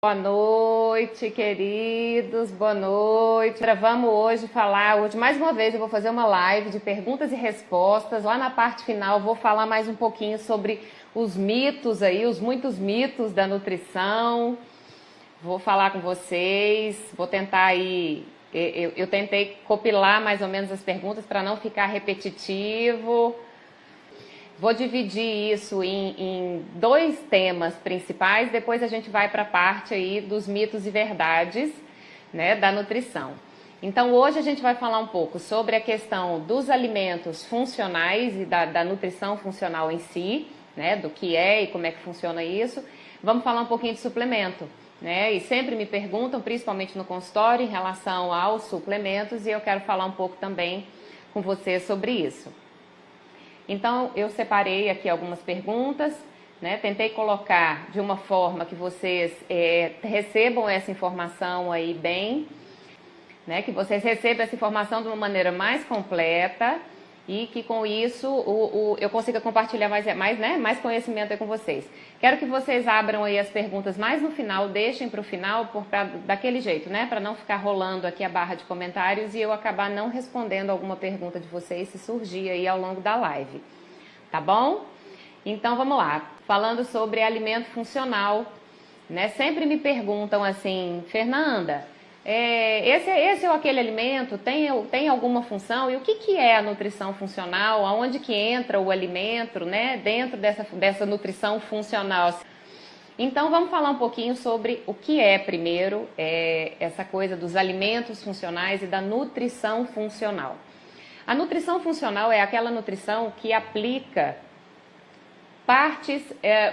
Boa noite, queridos, boa noite. Vamos hoje falar, mais uma vez eu vou fazer uma live de perguntas e respostas. Lá na parte final vou falar mais um pouquinho sobre os mitos aí, os muitos mitos da nutrição. Vou falar com vocês, vou tentar aí, eu tentei compilar mais ou menos as perguntas para não ficar repetitivo. Vou dividir isso em dois temas principais, depois a gente vai para a parte aí dos mitos e verdades, né, da nutrição. Então hoje a gente vai falar um pouco sobre a questão dos alimentos funcionais e da nutrição funcional em si, né, do que é e como é que funciona isso. Vamos falar um pouquinho de suplemento, né, e sempre me perguntam, principalmente no consultório, em relação aos suplementos, e eu quero falar um pouco também com vocês sobre isso. Então, eu separei aqui algumas perguntas, né? Tentei colocar de uma forma que vocês recebam essa informação aí bem, né? Que vocês recebam essa informação de uma maneira mais completa e que com isso eu consiga compartilhar mais conhecimento aí com vocês. Quero que vocês abram aí as perguntas mais no final, deixem para o final, daquele jeito, né? Para não ficar rolando aqui a barra de comentários e eu acabar não respondendo alguma pergunta de vocês se surgir aí ao longo da live, tá bom? Então vamos lá, falando sobre alimento funcional, né? Sempre me perguntam assim, Fernanda, esse ou aquele alimento tem alguma função? E o que é a nutrição funcional? Aonde que entra o alimento, né, dentro dessa nutrição funcional? Então vamos falar um pouquinho sobre o que é primeiro essa coisa dos alimentos funcionais e da nutrição funcional. A nutrição funcional é aquela nutrição que aplica partes,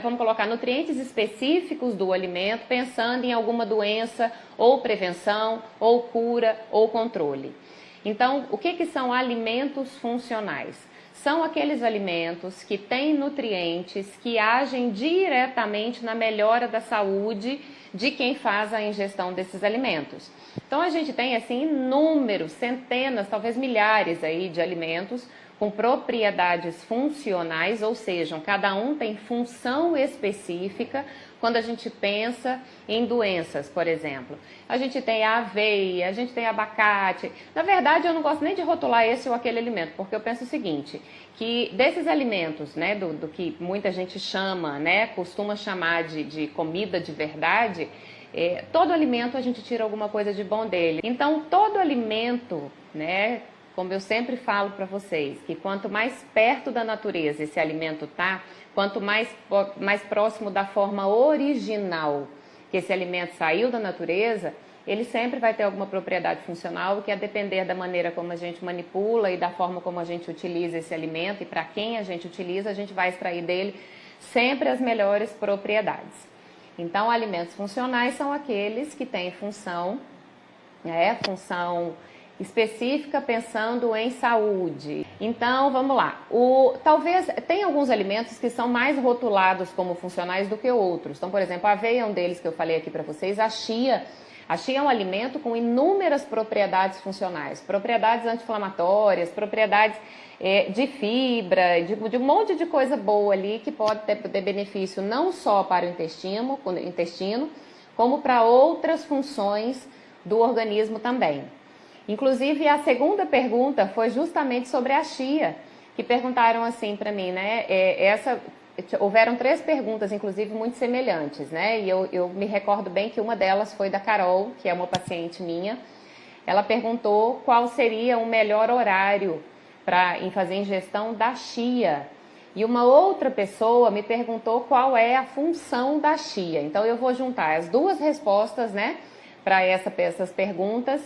vamos colocar nutrientes específicos do alimento, pensando em alguma doença, ou prevenção, ou cura, ou controle. Então, o que são alimentos funcionais? São aqueles alimentos que têm nutrientes que agem diretamente na melhora da saúde de quem faz a ingestão desses alimentos. Então, a gente tem assim inúmeros, centenas, talvez milhares aí de alimentos com propriedades funcionais, ou seja, cada um tem função específica quando a gente pensa em doenças, por exemplo. A gente tem a aveia, a gente tem abacate. Na verdade, eu não gosto nem de rotular esse ou aquele alimento, porque eu penso o seguinte, que desses alimentos, né, do que muita gente chama, né, costuma chamar de comida de verdade, todo alimento a gente tira alguma coisa de bom dele. Então, todo alimento, né, como eu sempre falo para vocês, que quanto mais perto da natureza esse alimento tá, quanto mais próximo da forma original que esse alimento saiu da natureza, ele sempre vai ter alguma propriedade funcional que a depender da maneira como a gente manipula e da forma como a gente utiliza esse alimento e para quem a gente utiliza, a gente vai extrair dele sempre as melhores propriedades. Então, alimentos funcionais são aqueles que têm função específica pensando em saúde. Então, vamos lá. Talvez tem alguns alimentos que são mais rotulados como funcionais do que outros. Então, por exemplo, a aveia é um deles que eu falei aqui para vocês. A chia é um alimento com inúmeras propriedades funcionais. Propriedades anti-inflamatórias, propriedades de fibra, de um monte de coisa boa ali que pode ter benefício não só para o intestino como para outras funções do organismo também. Inclusive, a segunda pergunta foi justamente sobre a chia, que perguntaram assim para mim, né? Houveram 3 perguntas, inclusive, muito semelhantes, né? E eu me recordo bem que uma delas foi da Carol, que é uma paciente minha. Ela perguntou qual seria o melhor horário para fazer ingestão da chia. E uma outra pessoa me perguntou qual é a função da chia. Então, eu vou juntar as duas respostas, né, para essas perguntas,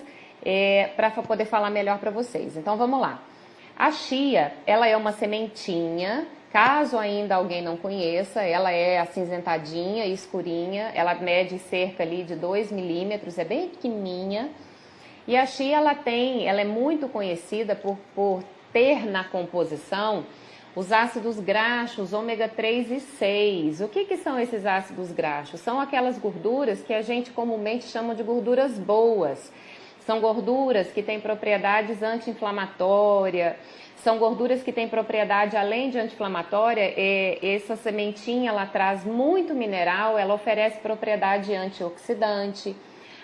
para poder falar melhor para vocês. Então vamos lá. A chia, ela é uma sementinha, caso ainda alguém não conheça, ela é acinzentadinha, escurinha, ela mede cerca ali de 2 milímetros, é bem pequenininha. E a chia, ela é muito conhecida por ter na composição os ácidos graxos ômega 3 e 6. O que são esses ácidos graxos? São aquelas gorduras que a gente comumente chama de gorduras boas. São gorduras que têm propriedades anti-inflamatórias, São gorduras que têm propriedade, além de anti-inflamatória, essa sementinha ela traz muito mineral, ela oferece propriedade antioxidante.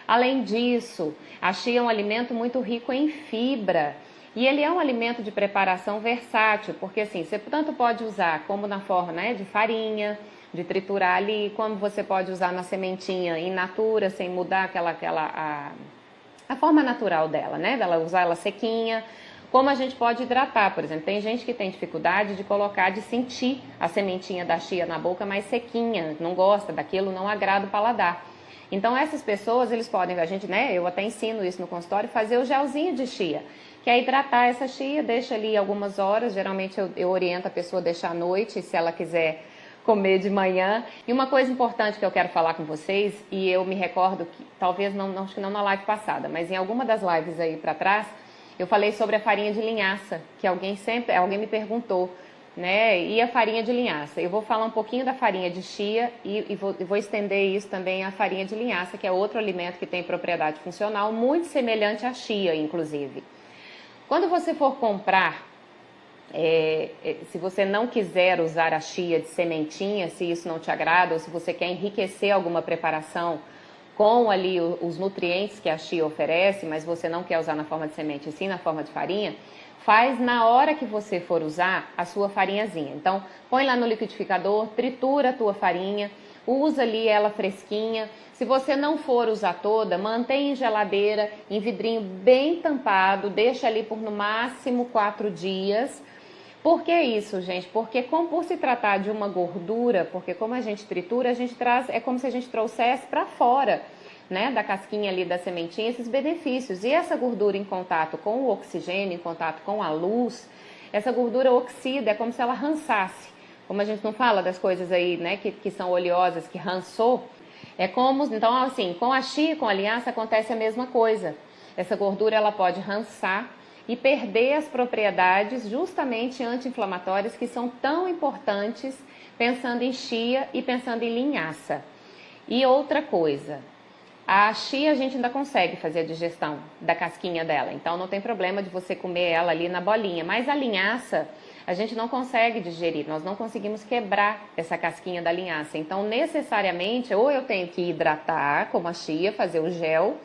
Além disso, a chia é um alimento muito rico em fibra. E ele é um alimento de preparação versátil, porque assim, você tanto pode usar como na forma, né, de farinha, de triturar ali, como você pode usar na sementinha in natura, sem mudar a forma natural dela, né, dela usar ela sequinha. Como a gente pode hidratar, por exemplo, tem gente que tem dificuldade de colocar, de sentir a sementinha da chia na boca mais sequinha, não gosta daquilo, não agrada o paladar. Então essas pessoas, eles podem, a gente, né, eu até ensino isso no consultório, fazer o gelzinho de chia, que é hidratar essa chia, deixa ali algumas horas, geralmente eu oriento a pessoa a deixar à noite, se ela quiser comer de manhã. E uma coisa importante que eu quero falar com vocês, e eu me recordo que, talvez não, acho que não na live passada, mas em alguma das lives aí para trás, eu falei sobre a farinha de linhaça, que alguém me perguntou, né? E a farinha de linhaça. Eu vou falar um pouquinho da farinha de chia e vou estender isso também à farinha de linhaça, que é outro alimento que tem propriedade funcional muito semelhante à chia, inclusive. Quando você for comprar, se você não quiser usar a chia de sementinha, se isso não te agrada, ou se você quer enriquecer alguma preparação com ali os nutrientes que a chia oferece, mas você não quer usar na forma de semente, e sim na forma de farinha, faz na hora que você for usar a sua farinhazinha. Então, põe lá no liquidificador, tritura a tua farinha, usa ali ela fresquinha. Se você não for usar toda, mantém em geladeira, em vidrinho bem tampado, deixa ali por no máximo 4 dias. Por que isso, gente? Porque por se tratar de uma gordura, porque como a gente tritura, a gente traz, é como se a gente trouxesse para fora, né, da casquinha ali da sementinha, esses benefícios. E essa gordura em contato com o oxigênio, em contato com a luz, essa gordura oxida, é como se ela rançasse. Como a gente não fala das coisas aí, né, que são oleosas, que rançou, é como, então assim, com a chia, com a linhaça acontece a mesma coisa. Essa gordura ela pode rançar e perder as propriedades justamente anti-inflamatórias que são tão importantes pensando em chia e pensando em linhaça. E outra coisa, a chia a gente ainda consegue fazer a digestão da casquinha dela, então não tem problema de você comer ela ali na bolinha, mas a linhaça a gente não consegue digerir, nós não conseguimos quebrar essa casquinha da linhaça, então necessariamente ou eu tenho que hidratar como a chia, fazer o gel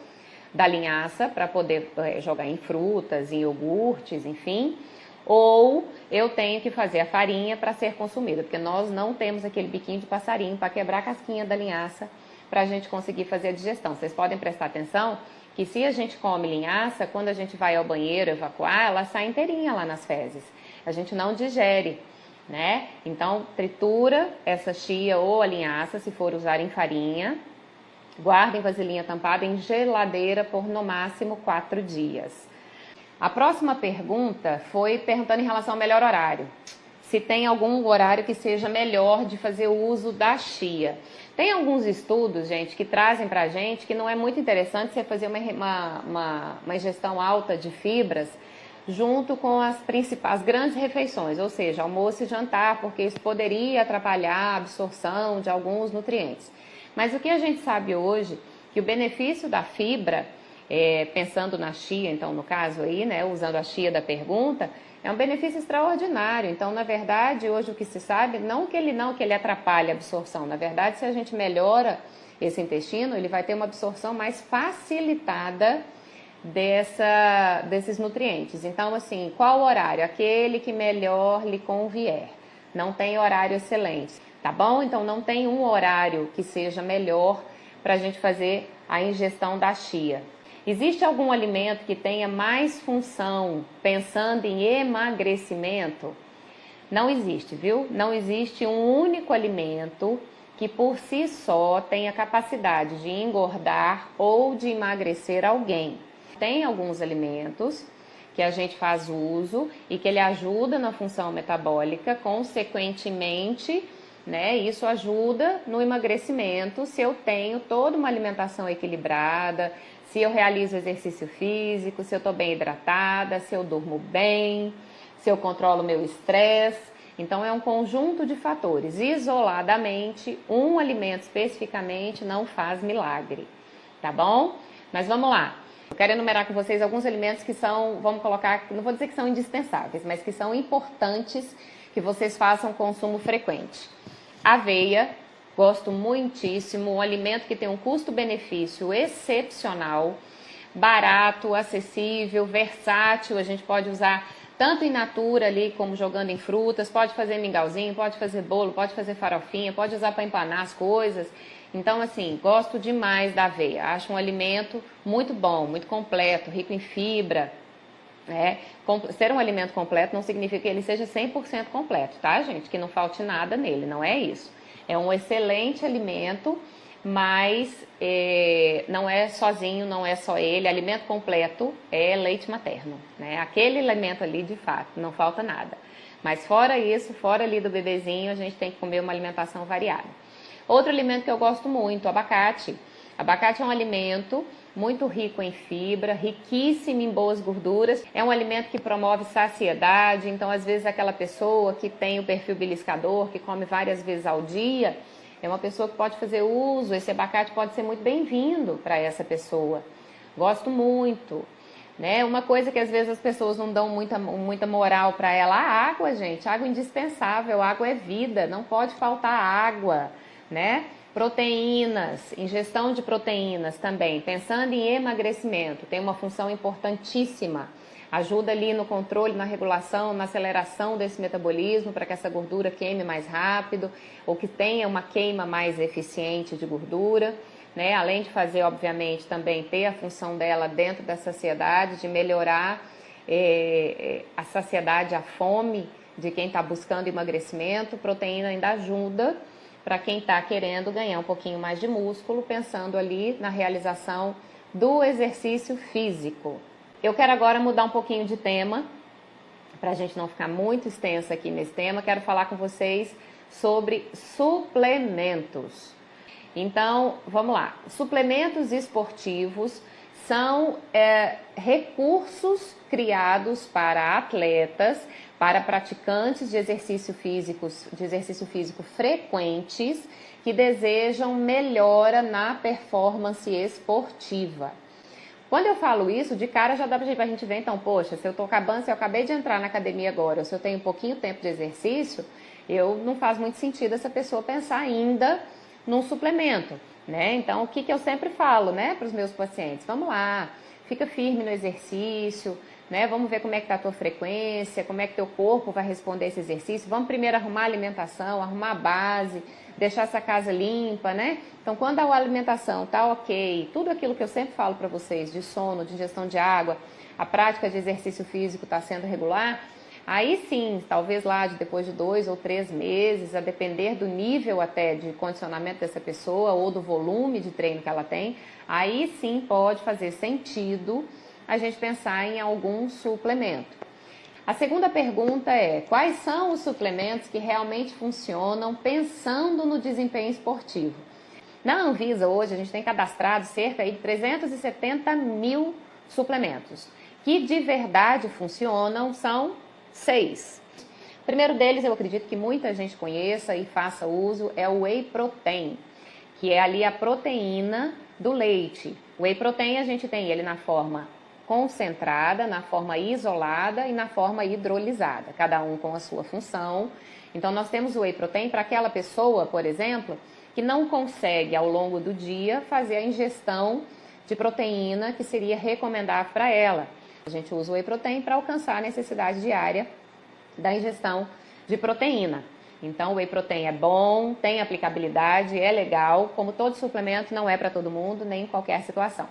da linhaça para poder jogar em frutas, em iogurtes, enfim, ou eu tenho que fazer a farinha para ser consumida, porque nós não temos aquele biquinho de passarinho para quebrar a casquinha da linhaça para a gente conseguir fazer a digestão. Vocês podem prestar atenção que se a gente come linhaça, quando a gente vai ao banheiro evacuar, ela sai inteirinha lá nas fezes. A gente não digere, né? Então, tritura essa chia ou a linhaça, se for usar em farinha, guarda em vasilhinha tampada em geladeira por no máximo 4 dias. A próxima pergunta foi perguntando em relação ao melhor horário. Se tem algum horário que seja melhor de fazer o uso da chia. Tem alguns estudos, gente, que trazem pra gente que não é muito interessante você fazer uma ingestão alta de fibras junto com as grandes refeições, ou seja, almoço e jantar, porque isso poderia atrapalhar a absorção de alguns nutrientes. Mas o que a gente sabe hoje, que o benefício da fibra, pensando na chia, então no caso aí, né, usando a chia da pergunta, é um benefício extraordinário. Então, na verdade, hoje o que se sabe, não que ele atrapalhe a absorção. Na verdade, se a gente melhora esse intestino, ele vai ter uma absorção mais facilitada desses nutrientes. Então, assim, qual horário? Aquele que melhor lhe convier. Não tem horário excelente, tá bom? Então, não tem um horário que seja melhor para a gente fazer a ingestão da chia. Existe algum alimento que tenha mais função pensando em emagrecimento? Não existe, viu? Não existe um único alimento que por si só tenha capacidade de engordar ou de emagrecer alguém. Tem alguns alimentos que a gente faz uso e que ele ajuda na função metabólica, consequentemente, né, isso ajuda no emagrecimento se eu tenho toda uma alimentação equilibrada, se eu realizo exercício físico, se eu estou bem hidratada, se eu durmo bem, se eu controlo meu estresse. Então é um conjunto de fatores. Isoladamente, um alimento especificamente não faz milagre, tá bom? Mas vamos lá. Eu quero enumerar com vocês alguns alimentos que são, vamos colocar, não vou dizer que são indispensáveis, mas que são importantes que vocês façam consumo frequente. Aveia, gosto muitíssimo, um alimento que tem um custo-benefício excepcional, barato, acessível, versátil, a gente pode usar tanto in natura ali como jogando em frutas, pode fazer mingauzinho, pode fazer bolo, pode fazer farofinha, pode usar para empanar as coisas. Então, assim, gosto demais da aveia. Acho um alimento muito bom, muito completo, rico em fibra. Né? Ser um alimento completo não significa que ele seja 100% completo, tá, gente? Que não falte nada nele, não é isso. É um excelente alimento, mas não é sozinho, não é só ele. Alimento completo é leite materno, né? Aquele alimento ali, de fato, não falta nada. Mas fora isso, fora ali do bebezinho, a gente tem que comer uma alimentação variada. Outro alimento que eu gosto muito, abacate. Abacate é um alimento muito rico em fibra, riquíssimo em boas gorduras. É um alimento que promove saciedade, então às vezes aquela pessoa que tem o perfil beliscador, que come várias vezes ao dia, é uma pessoa que pode fazer uso, esse abacate pode ser muito bem-vindo para essa pessoa. Gosto muito. Né? Uma coisa que às vezes as pessoas não dão muita moral para ela, a água, gente, água é indispensável, água é vida, não pode faltar água, né? Proteínas, ingestão de proteínas também, pensando em emagrecimento, tem uma função importantíssima, ajuda ali no controle, na regulação, na aceleração desse metabolismo, para que essa gordura queime mais rápido, ou que tenha uma queima mais eficiente de gordura, né? Além de fazer, obviamente, também ter a função dela dentro da saciedade, de melhorar a saciedade, a fome de quem está buscando emagrecimento, proteína ainda ajuda para quem está querendo ganhar um pouquinho mais de músculo, pensando ali na realização do exercício físico. Eu quero agora mudar um pouquinho de tema, para a gente não ficar muito extensa aqui nesse tema, quero falar com vocês sobre suplementos. Então, vamos lá. Suplementos esportivos são recursos criados para atletas, para praticantes de exercício físico frequentes que desejam melhora na performance esportiva. Quando eu falo isso, de cara já dá pra gente ver, então, poxa, se eu acabei de entrar na academia agora, ou se eu tenho pouquinho tempo de exercício, não faz muito sentido essa pessoa pensar ainda num suplemento, né? Então, o que eu sempre falo, né, para os meus pacientes? Vamos lá, fica firme no exercício, né? Vamos ver como é que tá a tua frequência, como é que teu corpo vai responder esse exercício. Vamos primeiro arrumar a alimentação, arrumar a base, deixar essa casa limpa, né? Então, quando a alimentação tá ok, tudo aquilo que eu sempre falo para vocês, de sono, de ingestão de água, a prática de exercício físico está sendo regular, aí sim, talvez lá depois de 2 ou 3 meses, a depender do nível até de condicionamento dessa pessoa ou do volume de treino que ela tem, aí sim pode fazer sentido a gente pensar em algum suplemento. A segunda pergunta é: quais são os suplementos que realmente funcionam pensando no desempenho esportivo? Na Anvisa hoje a gente tem cadastrado cerca de 370 mil suplementos, que de verdade funcionam, são 6. O primeiro deles, eu acredito que muita gente conheça e faça uso, é o Whey Protein, que é ali a proteína do leite. O Whey Protein a gente tem ele na forma concentrada, na forma isolada e na forma hidrolisada, cada um com a sua função. Então nós temos o Whey Protein para aquela pessoa, por exemplo, que não consegue ao longo do dia fazer a ingestão de proteína que seria recomendável para ela. A gente usa o Whey Protein para alcançar a necessidade diária da ingestão de proteína. Então o Whey Protein é bom, tem aplicabilidade, é legal, como todo suplemento não é para todo mundo, nem em qualquer situação.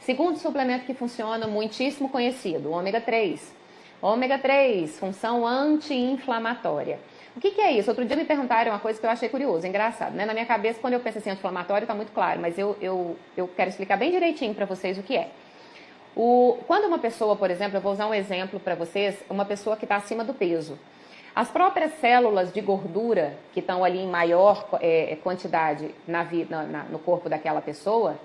Segundo suplemento que funciona, muitíssimo conhecido, o ômega 3. Ômega 3, função anti-inflamatória. O que é isso? Outro dia me perguntaram uma coisa que eu achei curioso, engraçado, né? Na minha cabeça, quando eu penso assim, anti-inflamatório, está muito claro, mas eu quero explicar bem direitinho para vocês o que é. Quando uma pessoa, por exemplo, eu vou usar um exemplo para vocês, uma pessoa que está acima do peso, as próprias células de gordura, que estão ali em maior quantidade no corpo daquela pessoa,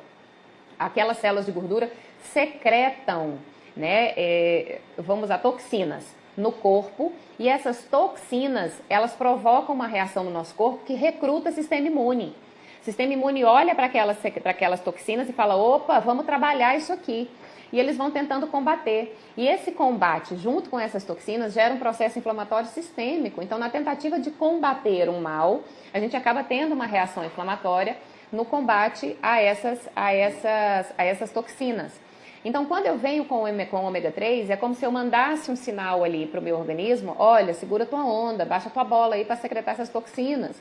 aquelas células de gordura secretam, né, vamos usar toxinas no corpo, e essas toxinas, elas provocam uma reação no nosso corpo que recruta o sistema imune. O sistema imune olha para aquelas toxinas e fala, opa, vamos trabalhar isso aqui. E eles vão tentando combater. E esse combate, junto com essas toxinas, gera um processo inflamatório sistêmico. Então, na tentativa de combater um mal, a gente acaba tendo uma reação inflamatória no combate a essas toxinas. Então, quando eu venho com o ômega 3, é como se eu mandasse um sinal ali para o meu organismo, olha, segura tua onda, baixa tua bola aí para secretar essas toxinas.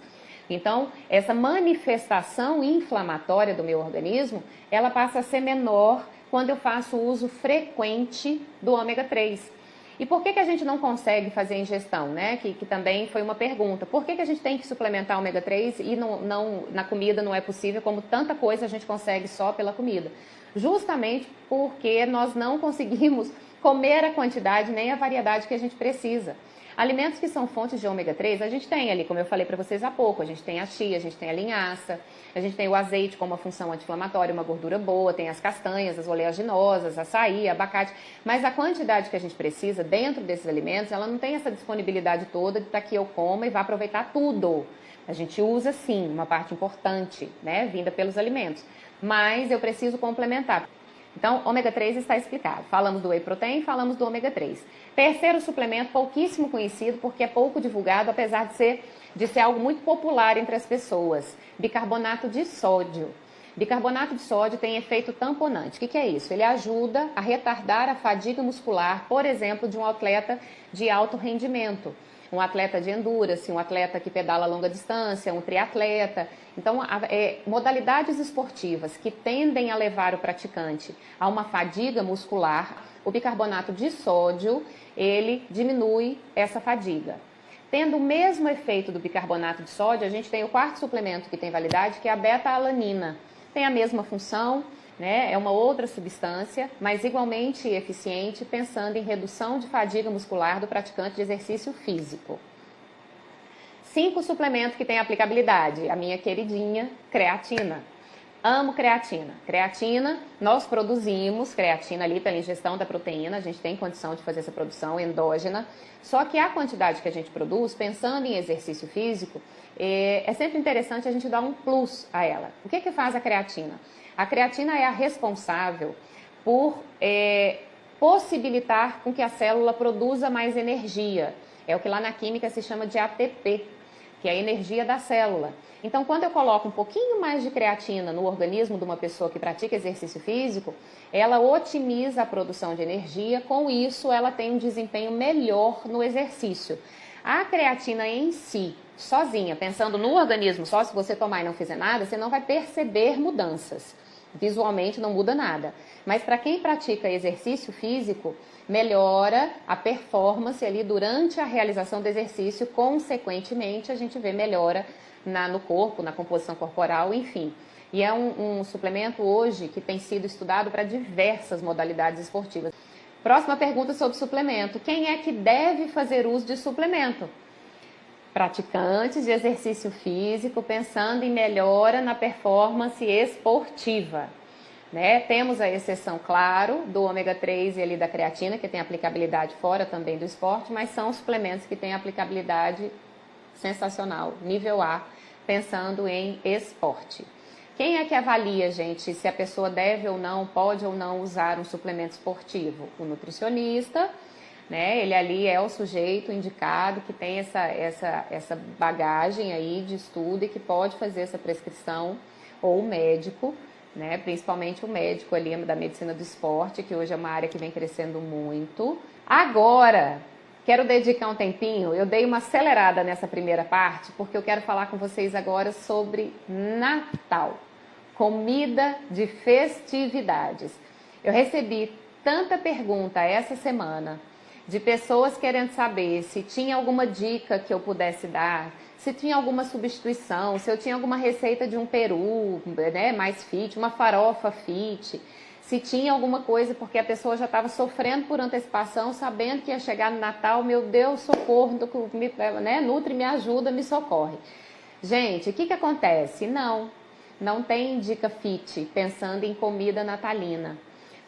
Então, essa manifestação inflamatória do meu organismo, ela passa a ser menor quando eu faço uso frequente do ômega 3. E por que a gente não consegue fazer ingestão, né? Que também foi uma pergunta. Por que a gente tem que suplementar ômega 3 e na comida não é possível, como tanta coisa a gente consegue só pela comida? Justamente porque nós não conseguimos comer a quantidade nem a variedade que a gente precisa. Alimentos que são fontes de ômega 3, a gente tem ali, como eu falei para vocês há pouco, a gente tem a chia, a gente tem a linhaça, a gente tem o azeite com uma função anti-inflamatória, uma gordura boa, tem as castanhas, as oleaginosas, açaí, abacate, mas a quantidade que a gente precisa dentro desses alimentos, ela não tem essa disponibilidade toda de estar aqui eu como e vá aproveitar tudo. A gente usa sim uma parte importante, né, vinda pelos alimentos, mas eu preciso complementar. Então, ômega 3 está explicado. Falamos do whey protein, falamos do ômega 3. Terceiro suplemento, pouquíssimo conhecido, porque é pouco divulgado, apesar de ser algo muito popular entre as pessoas. Bicarbonato de sódio. Bicarbonato de sódio tem efeito tamponante. O que é isso? Ele ajuda a retardar a fadiga muscular, por exemplo, de um atleta de alto rendimento. Um atleta de endurance, um atleta que pedala a longa distância, um triatleta. Então, modalidades esportivas que tendem a levar o praticante a uma fadiga muscular, o bicarbonato de sódio, ele diminui essa fadiga. Tendo o mesmo efeito do bicarbonato de sódio, a gente tem o quarto suplemento que tem validade, que é a beta-alanina. Tem a mesma função, né? É uma outra substância, mas igualmente eficiente, pensando em redução de fadiga muscular do praticante de exercício físico. 5 suplementos que têm aplicabilidade. A minha queridinha, creatina. Amo creatina. Creatina, nós produzimos creatina ali pela ingestão da proteína, a gente tem condição de fazer essa produção endógena, só que a quantidade que a gente produz, pensando em exercício físico, é sempre interessante a gente dar um plus a ela. O que faz a creatina? A creatina é a responsável por possibilitar com que a célula produza mais energia. É o que lá na química se chama de ATP, que é a energia da célula. Então, quando eu coloco um pouquinho mais de creatina no organismo de uma pessoa que pratica exercício físico, ela otimiza a produção de energia, com isso ela tem um desempenho melhor no exercício. A creatina em si, sozinha, pensando no organismo, só se você tomar e não fizer nada, você não vai perceber mudanças. Visualmente não muda nada. Mas para quem pratica exercício físico, melhora a performance ali durante a realização do exercício, consequentemente a gente vê melhora no corpo, na composição corporal, enfim. E é um suplemento hoje que tem sido estudado para diversas modalidades esportivas. Próxima pergunta sobre suplemento. Quem é que deve fazer uso de suplemento? Praticantes de exercício físico, pensando em melhora na performance esportiva. Né? Temos a exceção, claro, do ômega 3 e ali da creatina, que tem aplicabilidade fora também do esporte, mas são suplementos que têm aplicabilidade sensacional, nível A, pensando em esporte. Quem é que avalia, gente, se a pessoa deve ou não, pode ou não usar um suplemento esportivo? O nutricionista, né? Ele ali é o sujeito indicado que tem essa bagagem aí de estudo e que pode fazer essa prescrição, ou o médico, né? Principalmente o médico ali da medicina do esporte, que hoje é uma área que vem crescendo muito. Agora, quero dedicar um tempinho, eu dei uma acelerada nessa primeira parte, porque eu quero falar com vocês agora sobre Natal, comida de festividades. Eu recebi tanta pergunta essa semana de pessoas querendo saber se tinha alguma dica que eu pudesse dar, se tinha alguma substituição, se eu tinha alguma receita de um peru, né, mais fit, uma farofa fit, se tinha alguma coisa, porque a pessoa já estava sofrendo por antecipação, sabendo que ia chegar no Natal, meu Deus, socorro, né, Nutri me ajuda, me socorre. Gente, o que acontece? Não tem dica fit pensando em comida natalina.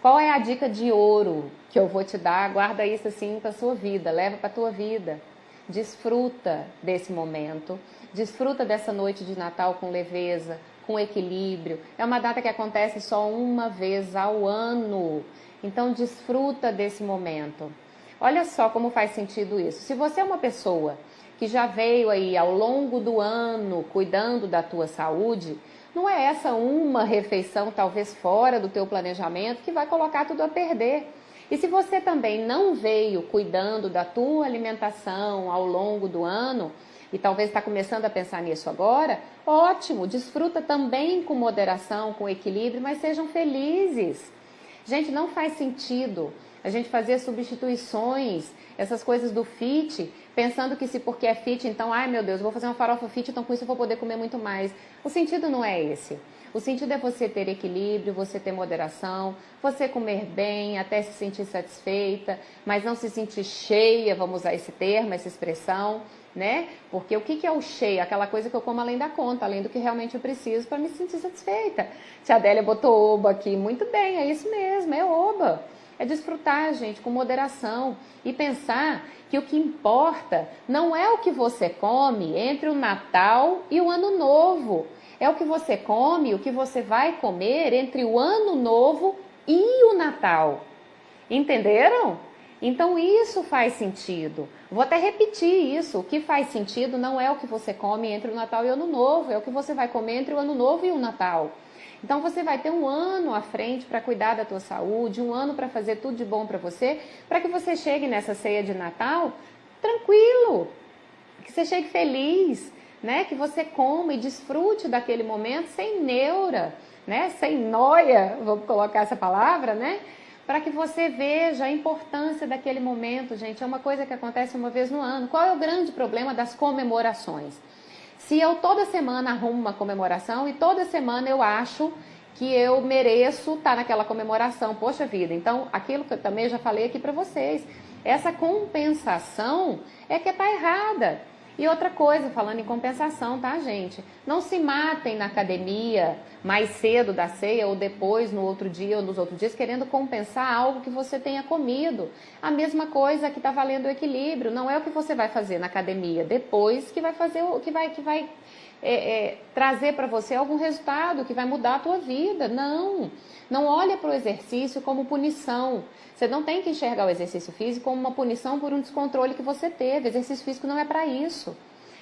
Qual é a dica de ouro que eu vou te dar? Guarda isso assim para a sua vida, leva para a tua vida. Desfruta desse momento, desfruta dessa noite de Natal com leveza, com equilíbrio. É uma data que acontece só uma vez ao ano. Então desfruta desse momento. Olha só como faz sentido isso. Se você é uma pessoa que já veio aí ao longo do ano cuidando da tua saúde, não é essa uma refeição talvez fora do teu planejamento que vai colocar tudo a perder. E se você também não veio cuidando da tua alimentação ao longo do ano, e talvez está começando a pensar nisso agora, ótimo, desfruta também com moderação, com equilíbrio, mas sejam felizes. Gente, não faz sentido a gente fazer substituições, essas coisas do fit, pensando que se porque é fit, então, ai meu Deus, eu vou fazer uma farofa fit, então com isso eu vou poder comer muito mais. O sentido não é esse. O sentido é você ter equilíbrio, você ter moderação, você comer bem, até se sentir satisfeita, mas não se sentir cheia, vamos usar esse termo, essa expressão, né? Porque o que é o cheio? Aquela coisa que eu como além da conta, além do que realmente eu preciso para me sentir satisfeita. Tia Adélia botou oba aqui, muito bem, é isso mesmo, é oba. É desfrutar, gente, com moderação e pensar que o que importa não é o que você come entre o Natal e o Ano Novo. É o que você come, o que você vai comer entre o Ano Novo e o Natal. Entenderam? Então isso faz sentido. Vou até repetir isso. O que faz sentido não é o que você come entre o Natal e o Ano Novo, é o que você vai comer entre o Ano Novo e o Natal. Então você vai ter um ano à frente para cuidar da tua saúde, um ano para fazer tudo de bom para você, para que você chegue nessa ceia de Natal tranquilo, que você chegue feliz, né? Que você coma e desfrute daquele momento sem neura, né? Sem noia, vamos colocar essa palavra, né? Para que você veja a importância daquele momento, gente. É uma coisa que acontece uma vez no ano. Qual é o grande problema das comemorações? Se eu toda semana arrumo uma comemoração e toda semana eu acho que eu mereço estar naquela comemoração, poxa vida, então aquilo que eu também já falei aqui para vocês, essa compensação é que está errada. E outra coisa, falando em compensação, tá, gente? Não se matem na academia mais cedo da ceia ou depois, no outro dia ou nos outros dias, querendo compensar algo que você tenha comido. A mesma coisa que está valendo o equilíbrio. Não é o que você vai fazer na academia depois que vai fazer o que vai trazer para você algum resultado que vai mudar a tua vida. Não. Não olha para o exercício como punição. Você não tem que enxergar o exercício físico como uma punição por um descontrole que você teve. Exercício físico não é para isso.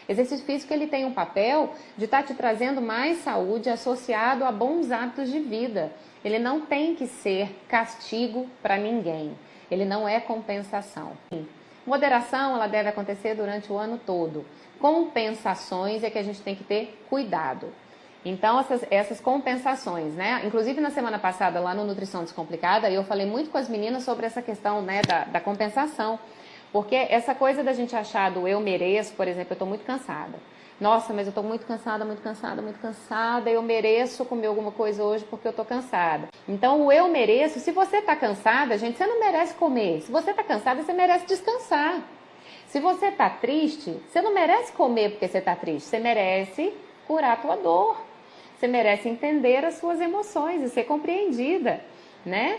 Exercício físico ele tem um papel de estar te trazendo mais saúde associado a bons hábitos de vida. Ele não tem que ser castigo para ninguém. Ele não é compensação. Moderação ela deve acontecer durante o ano todo. Compensações é que a gente tem que ter cuidado. Então, essas compensações, né? Inclusive, na semana passada, lá no Nutrição Descomplicada, eu falei muito com as meninas sobre essa questão, né, da compensação. Porque essa coisa da gente achar do eu mereço, por exemplo, eu estou muito cansada. Nossa, mas eu estou muito cansada, muito cansada, muito cansada, eu mereço comer alguma coisa hoje porque eu estou cansada. Então, o eu mereço, se você está cansada, gente, você não merece comer. Se você está cansada, você merece descansar. Se você está triste, você não merece comer porque você está triste, você merece curar a tua dor. Você merece entender as suas emoções e ser compreendida, né?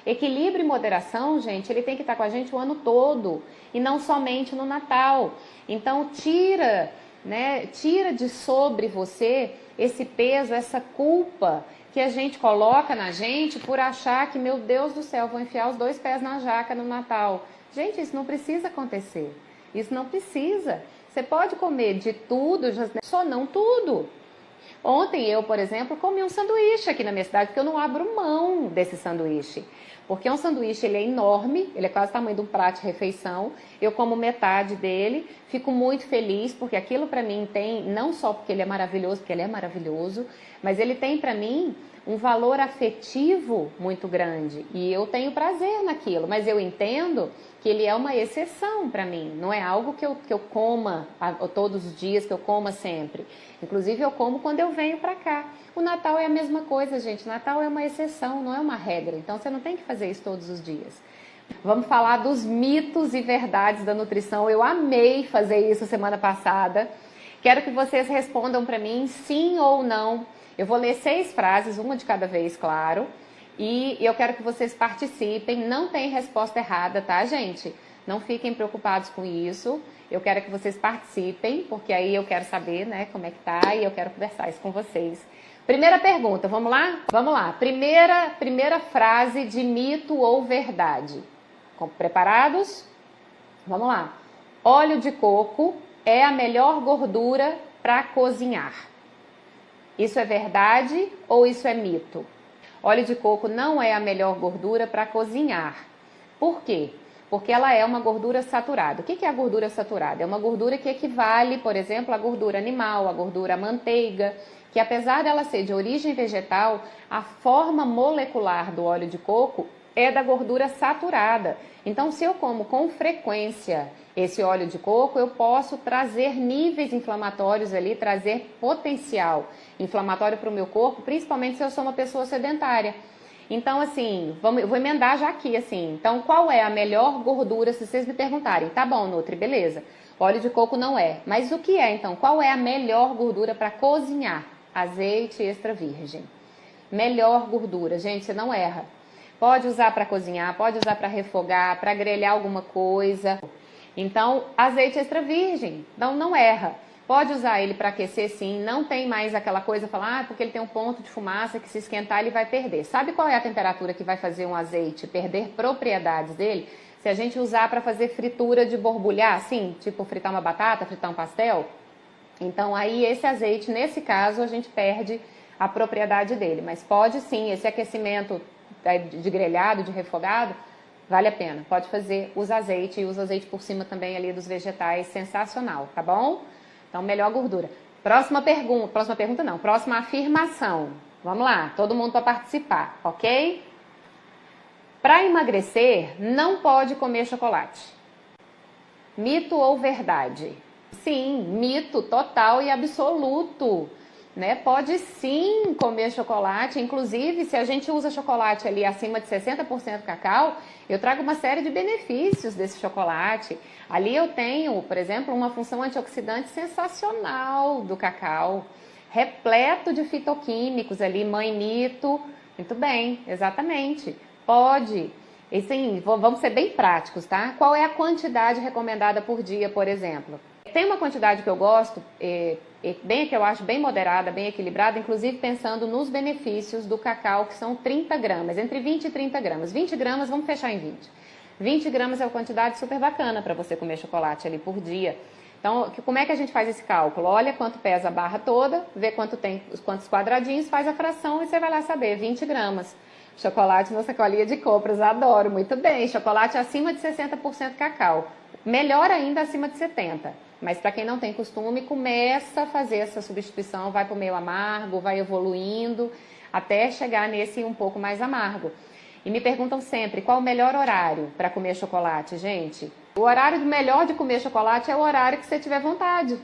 Equilíbrio e moderação, gente, ele tem que estar com a gente o ano todo e não somente no Natal. Então, tira de sobre você esse peso, essa culpa que a gente coloca na gente por achar que, meu Deus do céu, vou enfiar os 2 pés na jaca no Natal. Gente, isso não precisa acontecer. Isso não precisa. Você pode comer de tudo, só não tudo. Ontem eu, por exemplo, comi um sanduíche aqui na minha cidade, porque eu não abro mão desse sanduíche. Porque um sanduíche, ele é enorme, ele é quase o tamanho de um prato de refeição. Eu como metade dele, fico muito feliz, porque aquilo para mim tem, não só porque ele é maravilhoso, porque ele é maravilhoso, mas ele tem para mim um valor afetivo muito grande. E eu tenho prazer naquilo, mas eu entendo que ele é uma exceção para mim. Não é algo que eu coma todos os dias, que eu coma sempre. Inclusive eu como quando eu venho para cá. O Natal é a mesma coisa, gente. O Natal é uma exceção, não é uma regra. Então você não tem que fazer isso todos os dias. Vamos falar dos mitos e verdades da nutrição. Eu amei fazer isso semana passada. Quero que vocês respondam para mim sim ou não. Eu vou ler 6 frases, uma de cada vez, claro. E eu quero que vocês participem. Não tem resposta errada, tá, gente? Não fiquem preocupados com isso. Eu quero que vocês participem, porque aí eu quero saber, né, como é que tá, e eu quero conversar isso com vocês. Primeira pergunta, vamos lá? Vamos lá. Primeira frase de mito ou verdade. Preparados? Vamos lá. Óleo de coco é a melhor gordura para cozinhar. Isso é verdade ou isso é mito? Óleo de coco não é a melhor gordura para cozinhar. Por quê? Porque ela é uma gordura saturada. O que é a gordura saturada? É uma gordura que equivale, por exemplo, à gordura animal, à gordura manteiga, que apesar dela ser de origem vegetal, a forma molecular do óleo de coco é da gordura saturada. Então, se eu como com frequência esse óleo de coco, eu posso trazer níveis inflamatórios ali, trazer potencial inflamatório para o meu corpo, principalmente se eu sou uma pessoa sedentária. Então, assim, eu vou emendar já aqui, assim. Então, qual é a melhor gordura, se vocês me perguntarem? Tá bom, Nutri, beleza. Óleo de coco não é. Mas o que é, então? Qual é a melhor gordura para cozinhar? Azeite extra virgem. Melhor gordura, gente, você não erra. Pode usar para cozinhar, pode usar para refogar, para grelhar alguma coisa. Então, azeite extra virgem, não erra. Pode usar ele para aquecer sim, não tem mais aquela coisa, falar, porque ele tem um ponto de fumaça que se esquentar ele vai perder. Sabe qual é a temperatura que vai fazer um azeite perder propriedades dele? Se a gente usar para fazer fritura de borbulhar, assim, tipo fritar uma batata, fritar um pastel. Então aí esse azeite, nesse caso, a gente perde a propriedade dele. Mas pode sim, esse aquecimento de grelhado, de refogado, vale a pena. Pode fazer, usa azeite e usa azeite por cima também ali dos vegetais, sensacional, tá bom? Então, melhor gordura. Próxima afirmação. Vamos lá, todo mundo para participar, ok? Para emagrecer, não pode comer chocolate. Mito ou verdade? Sim, mito total e absoluto. Né? Pode sim comer chocolate, inclusive se a gente usa chocolate ali acima de 60% cacau, eu trago uma série de benefícios desse chocolate. Ali eu tenho, por exemplo, uma função antioxidante sensacional do cacau, repleto de fitoquímicos ali, mãe mito, muito bem, exatamente, pode. E sim, vamos ser bem práticos, tá? Qual é a quantidade recomendada por dia, por exemplo? Tem uma quantidade que eu gosto, que eu acho bem moderada, bem equilibrada, inclusive pensando nos benefícios do cacau, que são 30 gramas, entre 20 e 30 gramas. 20 gramas, vamos fechar em 20. 20 gramas é uma quantidade super bacana para você comer chocolate ali por dia. Então, como é que a gente faz esse cálculo? Olha quanto pesa a barra toda, vê quantos quadradinhos, faz a fração e você vai lá saber, 20 gramas. Chocolate na sacolinha de compras, adoro, muito bem. Chocolate acima de 60% cacau, melhor ainda acima de 70%. Mas para quem não tem costume, começa a fazer essa substituição, vai para o meio amargo, vai evoluindo, até chegar nesse um pouco mais amargo. E me perguntam sempre, qual o melhor horário para comer chocolate, gente? O horário melhor de comer chocolate é o horário que você tiver vontade.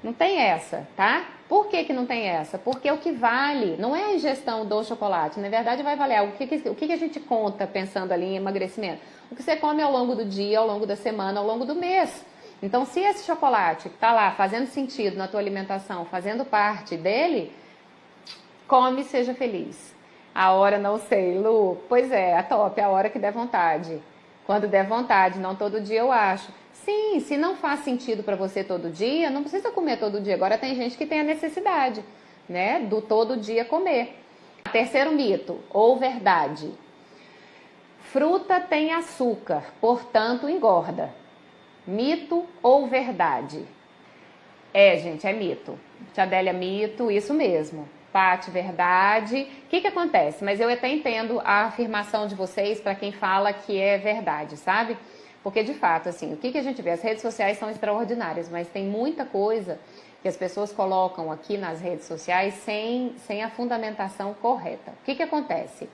Não tem essa, tá? Por que não tem essa? Porque o que vale não é a ingestão do chocolate, na verdade vai valer algo. O que a gente conta pensando ali em emagrecimento? O que você come ao longo do dia, ao longo da semana, ao longo do mês. Então, se esse chocolate está lá fazendo sentido na tua alimentação, fazendo parte dele, come e seja feliz. A hora não sei, Lu. Pois é, a top, a hora que der vontade. Quando der vontade, não todo dia eu acho. Sim, se não faz sentido para você todo dia, não precisa comer todo dia. Agora tem gente que tem a necessidade, né, do todo dia comer. Terceiro mito, ou verdade. Fruta tem açúcar, portanto engorda. Mito ou verdade? Gente, é mito. Tia Adélia, mito, isso mesmo. Paty, verdade. O que acontece? Mas eu até entendo a afirmação de vocês para quem fala que é verdade, sabe? Porque, de fato, assim, o que a gente vê? As redes sociais são extraordinárias, mas tem muita coisa que as pessoas colocam aqui nas redes sociais sem a fundamentação correta. O que acontece?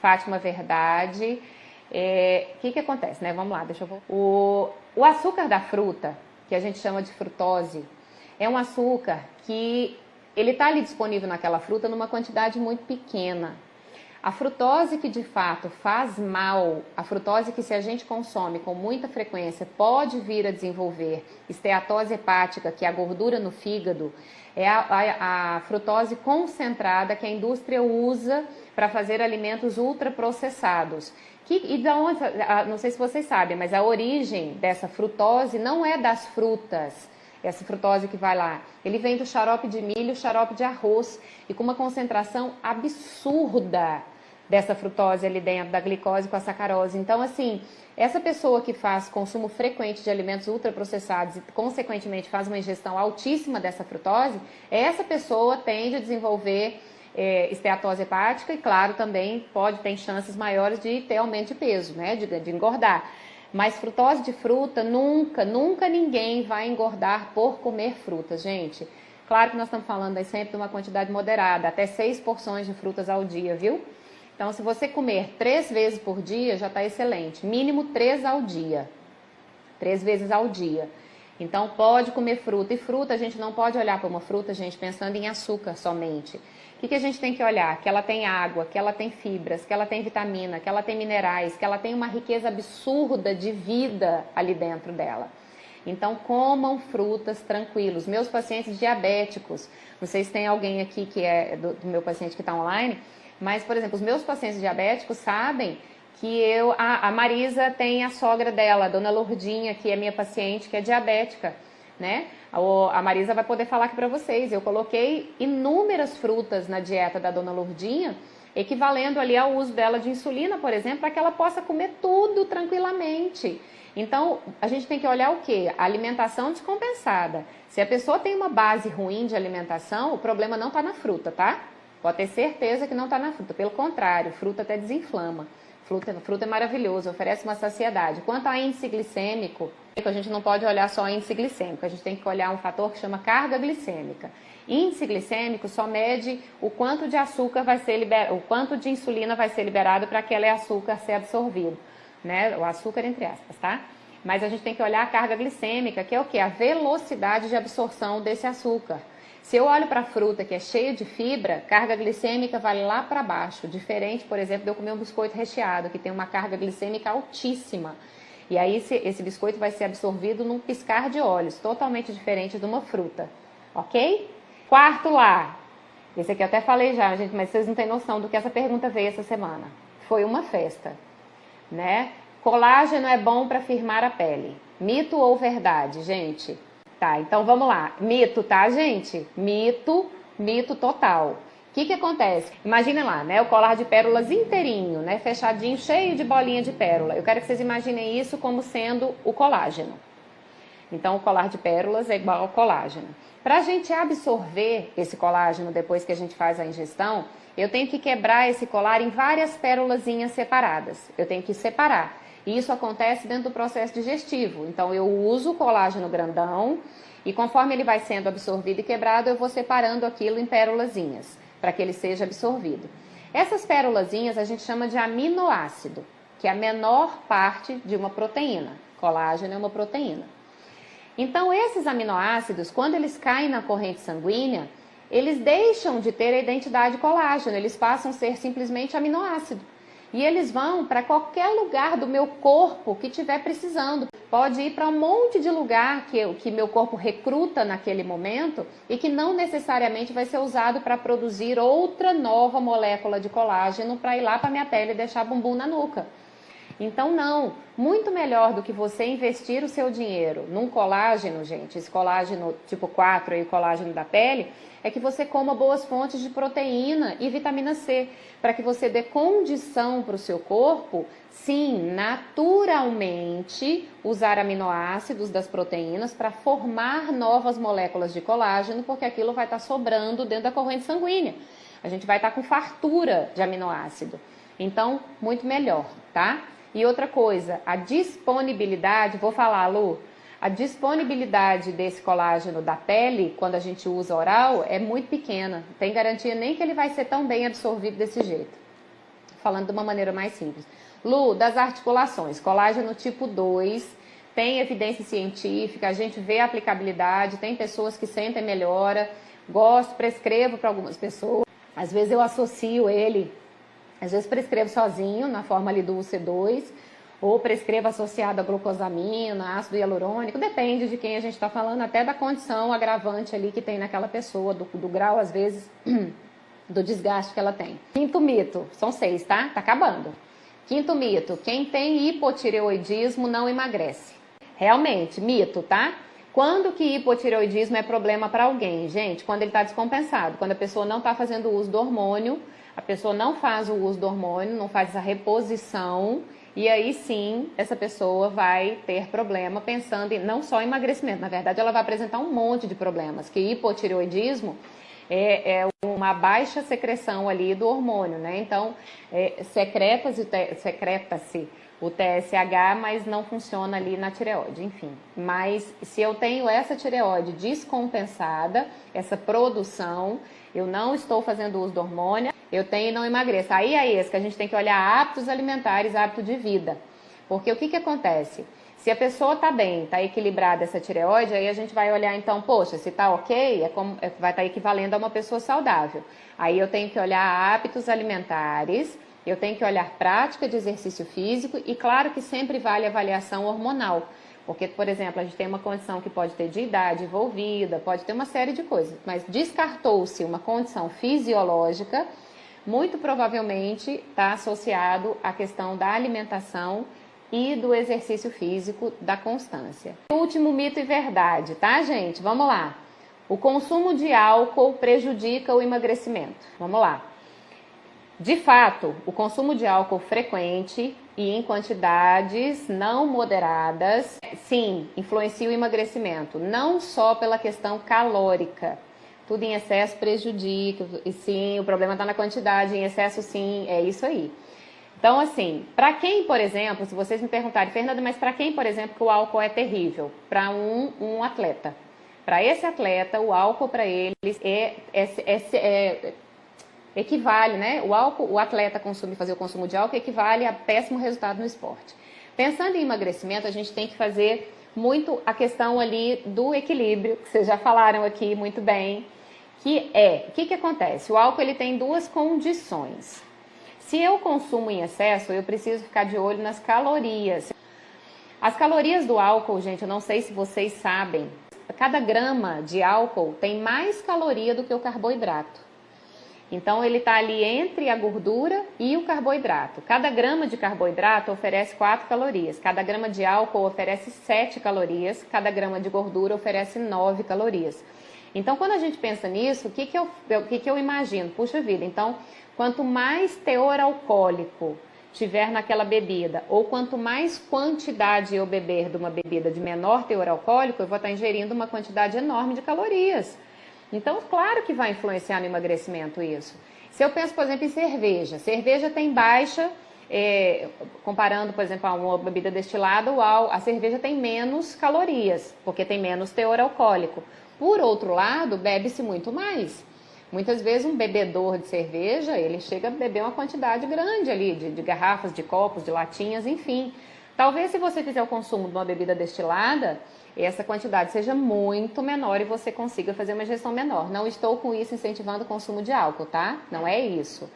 Fátima, verdade. O que acontece, né? Vamos lá, deixa eu... O açúcar da fruta, que a gente chama de frutose, é um açúcar que ele está ali disponível naquela fruta numa quantidade muito pequena. A frutose que de fato faz mal, a frutose que se a gente consome com muita frequência pode vir a desenvolver esteatose hepática, que é a gordura no fígado, é a frutose concentrada que a indústria usa para fazer alimentos ultraprocessados. Não sei se vocês sabem, mas a origem dessa frutose não é das frutas, essa frutose que vai lá? Ele vem do xarope de milho, xarope de arroz, e com uma concentração absurda dessa frutose ali dentro, da glicose com a sacarose. Então, assim, essa pessoa que faz consumo frequente de alimentos ultraprocessados e, consequentemente, faz uma ingestão altíssima dessa frutose, essa pessoa tende a desenvolver esteatose hepática e, claro, também ter chances maiores de ter aumento de peso, né, de engordar. Mas frutose de fruta, nunca ninguém vai engordar por comer frutas, gente. Claro que nós estamos falando aí sempre de uma quantidade moderada, até 6 porções de frutas ao dia, viu? Então, se você comer 3 vezes por dia, já está excelente. Mínimo 3 ao dia. 3 vezes ao dia. Então, pode comer fruta. E fruta, a gente não pode olhar para uma fruta, gente, pensando em açúcar somente. O que a gente tem que olhar? Que ela tem água, que ela tem fibras, que ela tem vitamina, que ela tem minerais, que ela tem uma riqueza absurda de vida ali dentro dela. Então, comam frutas tranquilos. Meus pacientes diabéticos, não sei se tem alguém aqui que é do meu paciente que está online, mas, por exemplo, os meus pacientes diabéticos sabem que a Marisa tem a sogra dela, a dona Lourdinha, que é minha paciente, que é diabética, né? A Marisa vai poder falar aqui para vocês. Eu coloquei inúmeras frutas na dieta da dona Lourdinha, equivalendo ali ao uso dela de insulina, por exemplo, para que ela possa comer tudo tranquilamente. Então, a gente tem que olhar o quê? A alimentação descompensada. Se a pessoa tem uma base ruim de alimentação, o problema não está na fruta, tá? Pode ter certeza que não está na fruta. Pelo contrário, fruta até desinflama. Fruta é maravilhoso, oferece uma saciedade. Quanto ao índice glicêmico, a gente não pode olhar só o índice glicêmico, a gente tem que olhar um fator que chama carga glicêmica. Índice glicêmico só mede o quanto de açúcar vai ser liberado, o quanto de insulina vai ser liberado para aquele açúcar ser absorvido, né? O açúcar entre aspas, tá? Mas a gente tem que olhar a carga glicêmica, que é o quê? A velocidade de absorção desse açúcar. Se eu olho para a fruta que é cheia de fibra, carga glicêmica vai lá para baixo, diferente, por exemplo, de eu comer um biscoito recheado, que tem uma carga glicêmica altíssima. E aí esse biscoito vai ser absorvido num piscar de olhos, totalmente diferente de uma fruta, ok? Quarto lá, esse aqui eu até falei já, gente, mas vocês não têm noção do que essa pergunta veio essa semana. Foi uma festa, né? Colágeno é bom para firmar a pele. Mito ou verdade, gente? Tá, então vamos lá. Mito, tá, gente? Mito total. O que acontece? Imaginem lá, né? O colar de pérolas inteirinho, né? Fechadinho, cheio de bolinha de pérola. Eu quero que vocês imaginem isso como sendo o colágeno. Então, o colar de pérolas é igual ao colágeno. Para a gente absorver esse colágeno depois que a gente faz a ingestão, eu tenho que quebrar esse colar em várias pérolazinhas separadas. Eu tenho que separar. E isso acontece dentro do processo digestivo. Então, eu uso o colágeno grandão e conforme ele vai sendo absorvido e quebrado, eu vou separando aquilo em pérolazinhas, para que ele seja absorvido. Essas pérolazinhas a gente chama de aminoácido, que é a menor parte de uma proteína. Colágeno é uma proteína. Então, esses aminoácidos, quando eles caem na corrente sanguínea, eles deixam de ter a identidade colágeno, eles passam a ser simplesmente aminoácido. E eles vão para qualquer lugar do meu corpo que estiver precisando. Pode ir para um monte de lugar que meu corpo recruta naquele momento e que não necessariamente vai ser usado para produzir outra nova molécula de colágeno para ir lá para minha pele e deixar bumbum na nuca. Então, não. Muito melhor do que você investir o seu dinheiro num colágeno, gente, esse colágeno tipo 4 e o colágeno da pele, é que você coma boas fontes de proteína e vitamina C, para que você dê condição para o seu corpo, sim, naturalmente, usar aminoácidos das proteínas para formar novas moléculas de colágeno, porque aquilo vai estar sobrando dentro da corrente sanguínea. A gente vai estar com fartura de aminoácido. Então, muito melhor, tá? E outra coisa, a disponibilidade, vou falar, Lu, a disponibilidade desse colágeno da pele, quando a gente usa oral, é muito pequena. Não tem garantia nem que ele vai ser tão bem absorvido desse jeito. Falando de uma maneira mais simples. Lu, das articulações, colágeno tipo 2, tem evidência científica, a gente vê a aplicabilidade, tem pessoas que sentem melhora, gosto, prescrevo para algumas pessoas. Às vezes eu associo ele, às vezes prescrevo sozinho, na forma ali do UC2, ou prescrevo associado a glucosamina, ácido hialurônico, depende de quem a gente está falando, até da condição agravante ali que tem naquela pessoa, do grau, às vezes, do desgaste que ela tem. Quinto mito, são 6, tá? Tá acabando. Quinto mito, quem tem hipotireoidismo não emagrece. Realmente, mito, tá? Quando que hipotireoidismo é problema para alguém? Gente, quando ele está descompensado, quando a pessoa não está fazendo uso do hormônio, a pessoa não faz o uso do hormônio, não faz essa reposição, e aí sim, essa pessoa vai ter problema pensando em não só emagrecimento, na verdade ela vai apresentar um monte de problemas, que hipotireoidismo é uma baixa secreção ali do hormônio, né? Então, secreta-se o TSH, mas não funciona ali na tireoide, enfim. Mas se eu tenho essa tireoide descompensada, essa produção, eu não estou fazendo uso do hormônio, eu tenho e não emagreço. Aí é esse que a gente tem que olhar hábitos alimentares, hábito de vida. Porque o que acontece? Se a pessoa está bem, está equilibrada essa tireoide, aí a gente vai olhar então, poxa, se está ok, vai estar equivalendo a uma pessoa saudável. Aí eu tenho que olhar hábitos alimentares, eu tenho que olhar prática de exercício físico e claro que sempre vale avaliação hormonal. Porque, por exemplo, a gente tem uma condição que pode ter de idade envolvida, pode ter uma série de coisas, mas descartou-se uma condição fisiológica, muito provavelmente está associado à questão da alimentação e do exercício físico, da constância. Último mito e verdade, tá, gente? Vamos lá. O consumo de álcool prejudica o emagrecimento. Vamos lá. De fato, o consumo de álcool frequente e em quantidades não moderadas, sim, influencia o emagrecimento, não só pela questão calórica. Tudo em excesso prejudica, e sim, o problema está na quantidade, em excesso sim, é isso aí. Então, assim, para quem, por exemplo, se vocês me perguntarem, Fernanda, mas para quem, por exemplo, que o álcool é terrível? Para um atleta. Para esse atleta, o álcool para eles equivale, né? O atleta fazer o consumo de álcool equivale a péssimo resultado no esporte. Pensando em emagrecimento, a gente tem que fazer muito a questão ali do equilíbrio, que vocês já falaram aqui muito bem, o que acontece? O álcool ele tem duas condições. Se eu consumo em excesso, eu preciso ficar de olho nas calorias. As calorias do álcool, gente, eu não sei se vocês sabem, cada grama de álcool tem mais caloria do que o carboidrato. Então, ele está ali entre a gordura e o carboidrato. Cada grama de carboidrato oferece 4 calorias, cada grama de álcool oferece 7 calorias, cada grama de gordura oferece 9 calorias. Então, quando a gente pensa nisso, o que eu imagino? Puxa vida, então, quanto mais teor alcoólico tiver naquela bebida, ou quanto mais quantidade eu beber de uma bebida de menor teor alcoólico, eu vou estar ingerindo uma quantidade enorme de calorias. Então, claro que vai influenciar no emagrecimento isso. Se eu penso, por exemplo, em cerveja tem baixa, comparando, por exemplo, a uma bebida destilada, a cerveja tem menos calorias, porque tem menos teor alcoólico. Por outro lado, bebe-se muito mais. Muitas vezes um bebedor de cerveja, ele chega a beber uma quantidade grande ali, de garrafas, de copos, de latinhas, enfim. Talvez se você fizer o consumo de uma bebida destilada, essa quantidade seja muito menor e você consiga fazer uma ingestão menor. Não estou com isso incentivando o consumo de álcool, tá? Não é isso.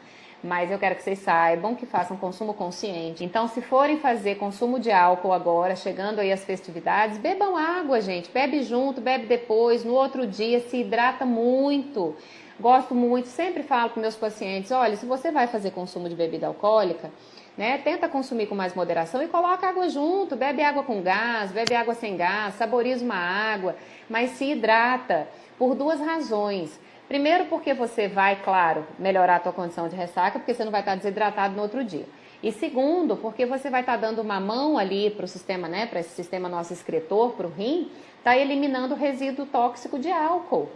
Mas eu quero que vocês saibam que façam consumo consciente. Então, se forem fazer consumo de álcool agora, chegando aí as festividades, bebam água, gente. Bebe junto, bebe depois, no outro dia, se hidrata muito. Gosto muito, sempre falo para meus pacientes, olha, se você vai fazer consumo de bebida alcoólica, né, tenta consumir com mais moderação e coloca água junto, bebe água com gás, bebe água sem gás, saboriza uma água, mas se hidrata por duas razões. Primeiro, porque você vai, claro, melhorar a tua condição de ressaca, porque você não vai estar desidratado no outro dia. E segundo, porque você vai estar dando uma mão ali para o sistema, né, para esse sistema nosso excretor, para o rim, está eliminando o resíduo tóxico de álcool.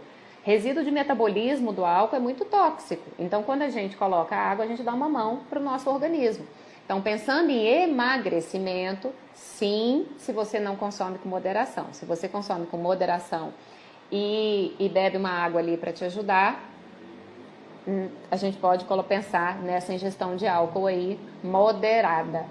Resíduo de metabolismo do álcool é muito tóxico. Então, quando a gente coloca água, a gente dá uma mão para o nosso organismo. Então, pensando em emagrecimento, sim, se você não consome com moderação. Se você consome com moderação e bebe uma água ali para te ajudar, a gente pode pensar nessa ingestão de álcool aí moderada.